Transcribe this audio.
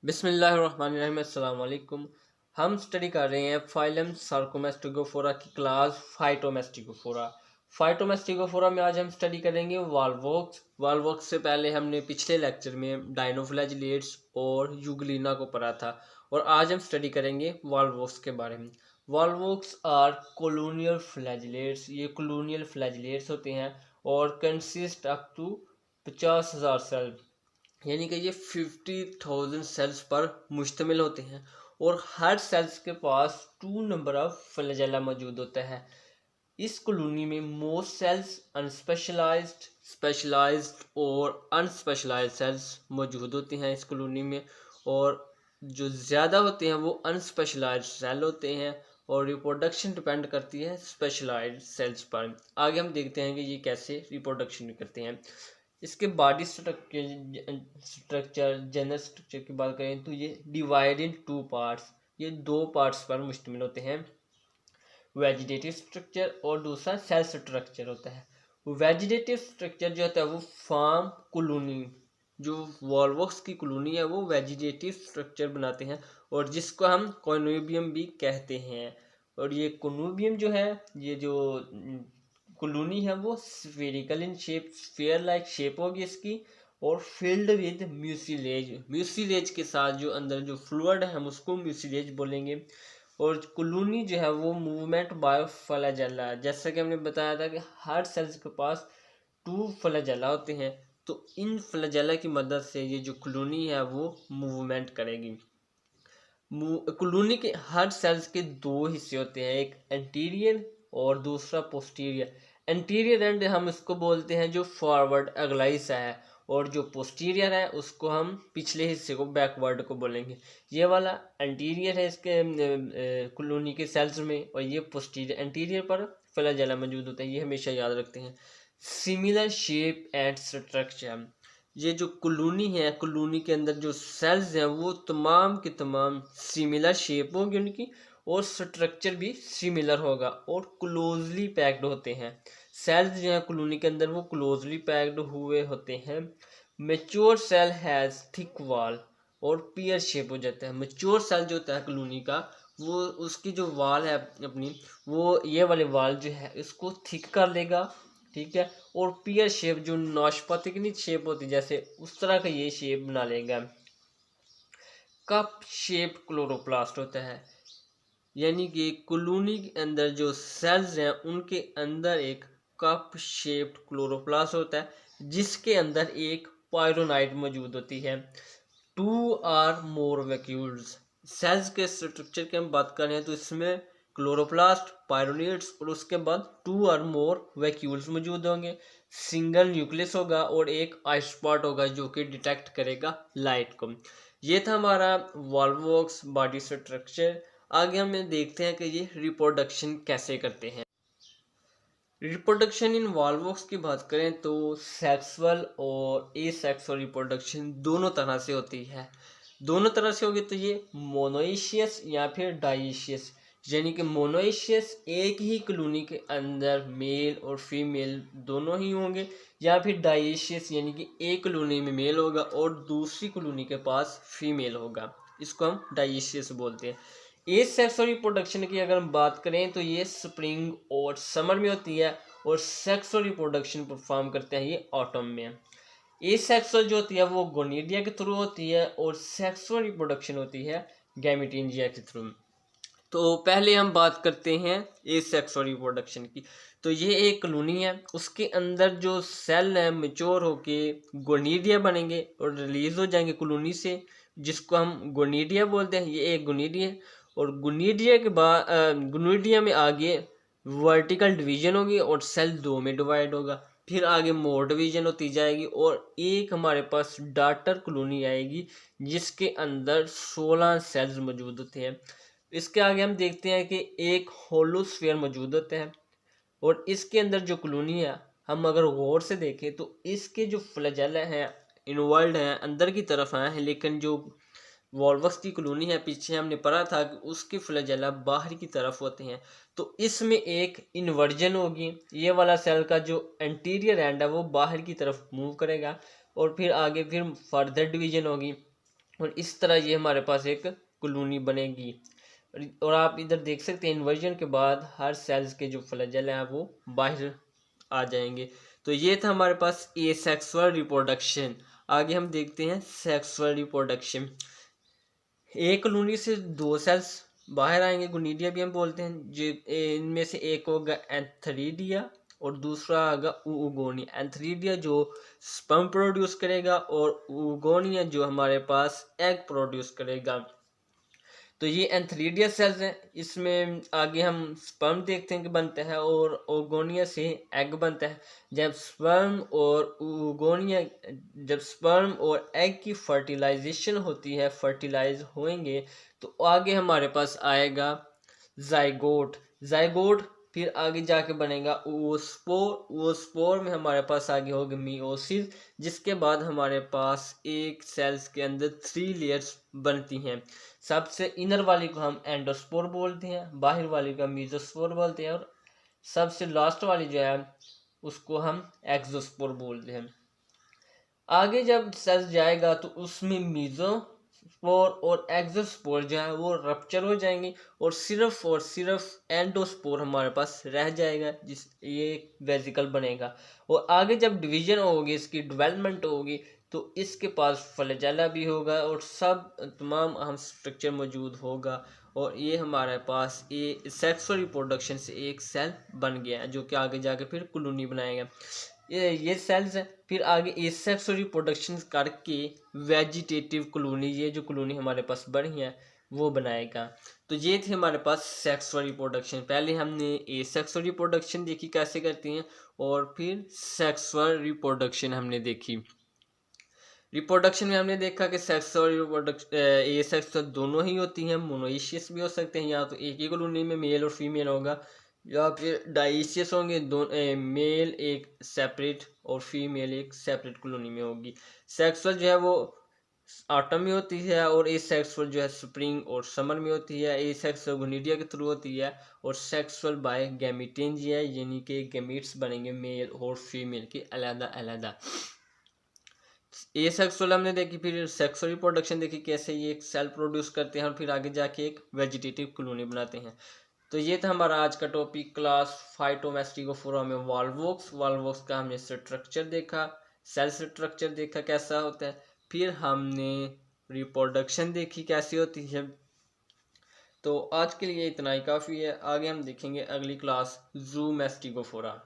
बिस्मिल्लाहिर्रहमानिर्रहीम। अस्सलाम वालेकुम। हम स्टडी कर रहे हैं फाइलम सार्कोमेस्टिकोफोरा की क्लास फाइटोमेस्टिकोफोरा। फाइटोमेस्टिकोफोरा में आज हम स्टडी करेंगे वाल्वोक्स। वाल्वोक्स से पहले हमने पिछले लेक्चर में डायनोफ्लैजिलेट्स और यूग्लिना को पढ़ा था और आज हम स्टडी करेंगे वाल्वोक्स के बारे में। वाल्वोक्स आर कोलोनियल फ्लैजिलेट्स। ये कोलोनियल फ्लैजिलेट्स होते हैं और कंसिस्ट अप टू 50,000 सेल, यानी कि ये 50,000 सेल्स पर मुश्तमिल होते हैं और हर सेल्स के पास 2 नंबर ऑफ फ्लैजेला मौजूद होता है। इस कॉलोनी में मोस्ट सेल्स अनस्पेशलाइज्ड, स्पेशलाइज्ड और अनस्पेशलाइज्ड सेल्स मौजूद होते हैं इस कॉलोनी में, और जो ज़्यादा होते हैं वो अनस्पेशलाइज्ड सेल होते हैं और रिप्रोडक्शन डिपेंड करती है स्पेशलाइज्ड सेल्स पर। आगे हम देखते हैं कि ये कैसे रिप्रोडक्शन करते हैं। इसके बॉडी स्ट्रक्चर जनरल स्ट्रक्चर की बात करें तो ये डिवाइड इन 2 पार्ट्स, ये 2 पार्ट्स पर मुश्तमिल होते हैं। वेजिटेटिव स्ट्रक्चर और दूसरा सेल स्ट्रक्चर होता है। वेजिटेटिव स्ट्रक्चर जो होता है वो फार्म कॉलोनी, जो वॉल्वोक्स की कॉलोनी है वो वेजिटेटिव स्ट्रक्चर बनाते हैं और जिसको हम कॉनोबियम भी कहते हैं। और ये कॉनोबियम जो है, ये जो कॉलोनी है वो spherical in shape, sphere like shape होगी इसकी, और फिल्ड विद म्यूसिलेज। म्यूसिलेज के साथ जो अंदर जो फ्लूइड है हम उसको म्यूसिलेज बोलेंगे। और कॉलोनी जो है वो मूवमेंट बाय फ्लैजेला, जैसा कि हमने बताया था कि हर सेल्स के पास 2 फ्लैजेला होते हैं, तो इन फ्लैजेला की मदद से ये जो कॉलोनी है वो मूवमेंट करेगी। कॉलोनी के हर सेल्स के 2 हिस्से होते हैं, एक एंटीरियर और दूसरा पोस्टीरियर। एंटीरियर एंड हम इसको बोलते हैं जो फॉरवर्ड अगला हिस्सा है, और जो पोस्टीरियर है उसको हम पिछले हिस्से को बैकवर्ड को बोलेंगे। ये वाला एंटीरियर है इसके कॉलोनी के सेल्स में, और ये पोस्टीरियर, एंटीरियर पर फ्लैजेला मौजूद होता है, ये हमेशा याद रखते हैं। सिमिलर शेप एंड स्ट्रक्चर, ये जो कॉलोनी है, कॉलोनी के अंदर जो सेल्स हैं वो तमाम के तमाम सिमिलर शेप होंगी उनकी, और स्ट्रक्चर भी सिमिलर होगा और क्लोजली पैक्ड होते हैं। सेल्स जो है कॉलोनी के अंदर वो क्लोजली पैक्ड हुए होते हैं। Mature cell has thick wall और पियर शेप हो जाता है। मेच्योर सेल जो होता है कॉलोनी का, वो उसकी जो वाल है अपनी, वो ये वाले वाल जो है इसको थिक कर लेगा, ठीक है, और पियर शेप जो नाशपाती की शेप होती है जैसे, उस तरह का ये शेप बना लेगा। कप शेप क्लोरोप्लास्ट होता है, यानी कि कॉलोनी के अंदर जो सेल्स हैं उनके अंदर एक कप शेप्ड क्लोरोप्लास्ट होता है जिसके अंदर एक पायरोनाइट मौजूद होती है। 2 आर मोर वैक्यूल्स, सेल्स के स्ट्रक्चर की हम बात करें तो इसमें क्लोरोप्लास्ट, पायरोनेट्स और उसके बाद 2 आर मोर वैक्यूल्स मौजूद होंगे। सिंगल न्यूक्लियस होगा और एक आइसोस्पॉट होगा जो कि डिटेक्ट करेगा लाइट को। ये था हमारा वॉल्वोक्स बॉडी स्ट्रक्चर। आगे हम देखते हैं कि ये रिप्रोडक्शन कैसे करते हैं। रिप्रोडक्शन इन वॉल्वोक्स की बात करें तो सेक्सुअल और एसेक्सुअल रिप्रोडक्शन दोनों तरह से होती है। दोनों तरह से होगी तो ये मोनोइशियस या फिर डाइशियस, यानी कि मोनोइशियस एक ही कॉलोनी के अंदर मेल और फीमेल दोनों ही होंगे, या फिर डाइशियस यानी कि एक कॉलोनी में मेल होगा और दूसरी कॉलोनी के पास फीमेल होगा, इसको हम डाइशियस बोलते हैं। एसेक्सुअल रिप्रोडक्शन की अगर हम बात करें तो ये स्प्रिंग और समर में होती है, और सेक्सुअल रिप्रोडक्शन परफॉर्म करते हैं ये ऑटम में। एसेक्सुअल जो होती है वो गोनिडिया के थ्रू होती है, और सेक्सुअल रिप्रोडक्शन होती है गैमेटोजेनिया के थ्रू। तो पहले हम बात करते हैं एसेक्सुअल रिप्रोडक्शन की। तो ये एक कॉलोनी है, उसके अंदर जो सेल है मेच्योर होके गोनिडिया बनेंगे और रिलीज हो जाएंगे कॉलोनी से, जिसको हम गोनिडिया बोलते हैं। ये एक गोनिडिया, और गोनिडिया के बाद गोनिडिया में आगे वर्टिकल डिवीजन होगी और सेल 2 में डिवाइड होगा। फिर आगे मोर डिवीजन होती जाएगी और एक हमारे पास डॉटर कॉलोनी आएगी जिसके अंदर 16 सेल्स मौजूद होते हैं। इसके आगे हम देखते हैं कि एक होलोस्फीयर मौजूद होता है, और इसके अंदर जो कॉलोनी है हम अगर गौर से देखें तो इसके जो फ्लैजेला हैं इनवर्ल्ड हैं, अंदर की तरफ हैं, लेकिन जो वॉल्वोक्स की कॉलोनी है पीछे हमने पढ़ा था कि उसके फ्लैजेला बाहर की तरफ होते हैं। तो इसमें एक इन्वर्जन होगी, ये वाला सेल का जो एंटीरियर एंड है वो बाहर की तरफ मूव करेगा, और फिर आगे फिर फर्दर डिवीजन होगी, और इस तरह ये हमारे पास एक कॉलोनी बनेगी। और आप इधर देख सकते हैं इन्वर्जन के बाद हर सेल्स के जो फ्लैजेला हैं वो बाहर आ जाएंगे। तो ये था हमारे पास एसेक्सुअल रिप्रोडक्शन। आगे हम देखते हैं सेक्सुअल रिप्रोडक्शन। एक कॉलोनी से दो सेल्स बाहर आएंगे, गोनिडिया भी हम बोलते हैं। जो इनमें से एक होगा एंथरीडिया और दूसरा होगा oogonia। एंथरीडिया जो स्पर्म प्रोड्यूस करेगा और oogonia जो हमारे पास एग प्रोड्यूस करेगा। तो ये एंथरीडिया सेल्स हैं। इसमें आगे हम स्पर्म देखते हैं कि बनता है और oogonia से एग बनता है। जब स्पर्म और एग की फर्टिलाइजेशन होती है, फर्टिलाइज होंगे, तो आगे हमारे पास आएगा जाइगोट। जाइगोट फिर आगे जाके बनेगा ओस्पोर। ओस्पोर में हमारे पास आगे होगा मियोसिस, जिसके बाद हमारे पास एक सेल्स के अंदर 3 लेयर्स बनती हैं। सबसे इनर वाली को हम एंडोस्पोर बोलते हैं, बाहर वाली को मीजोस्पोर बोलते हैं, और सबसे लास्ट वाली जो है उसको हम एक्सोस्पोर बोलते हैं। आगे जब सेल जाएगा तो उसमें मीजोस्पोर और एक्सोस्पोर जो है वो रप्चर हो जाएंगे और सिर्फ एंडोस्पोर हमारे पास रह जाएगा, जिस ये वेसिकल बनेगा। और आगे जब डिवीजन होगी, इसकी डेवलपमेंट होगी, तो इसके पास फ्लैजेला भी होगा और सब तमाम अहम स्ट्रक्चर मौजूद होगा। और ये हमारे पास ये सेक्सुअल रिप्रोडक्शन से एक सेल बन गया है, जो कि आगे जाके फिर कॉलोनी बनाएगा। ये सेल्स हैं। फिर आगे एसेक्सुअल रिप्रोडक्शन करके वेजिटेटिव कॉलोनी, ये जो कॉलोनी हमारे पास बनी है वो बनाएगा। तो ये थे हमारे पास सेक्सुअल रिप्रोडक्शन। पहले हमने एसेक्सुअल रिप्रोडक्शन देखी कैसे करती हैं, और फिर सेक्सुअल रिप्रोडक्शन हमने देखी। रिप्रोडक्शन में हमने देखा कि सेक्सुअल रिप्रोडक्शन एसेक्सुअल दोनों ही होती हैं, मोनोइशियस भी हो सकते हैं, या तो एक ही कॉलोनी में मेल और फीमेल होगा, या फिर डाइशियस होंगे, दो मेल एक सेपरेट और फीमेल एक सेपरेट कॉलोनी में होगी। सेक्सुअल जो है वो ऑटम में होती है, और एसेक्सुअल जो है स्प्रिंग और समर में होती है। एसेक्सुअल गोनिडिया के थ्रू होती है, और सेक्सुअल बाय गैमीटेंजिया, यानी कि गैमीट्स बनेंगे मेल और फीमेल के अलग अलग। एसेक्सुअल हमने देखी, फिर सेक्सुअल रिप्रोडक्शन देखी कैसे ये एक सेल प्रोड्यूस करते हैं और फिर आगे जाके एक वेजिटेटिव कॉलोनी बनाते हैं। तो ये था हमारा आज का टॉपिक क्लास फाइटोमैस्टिकोफोरा में वॉल्वोक्स। वॉल्वोक्स का हमने स्ट्रक्चर देखा, सेल स्ट्रक्चर देखा कैसा होता है, फिर हमने रिप्रोडक्शन देखी कैसी होती है। तो आज के लिए इतना ही काफ़ी है। आगे हम देखेंगे अगली क्लास ज़ूमैस्टिकोफोरा।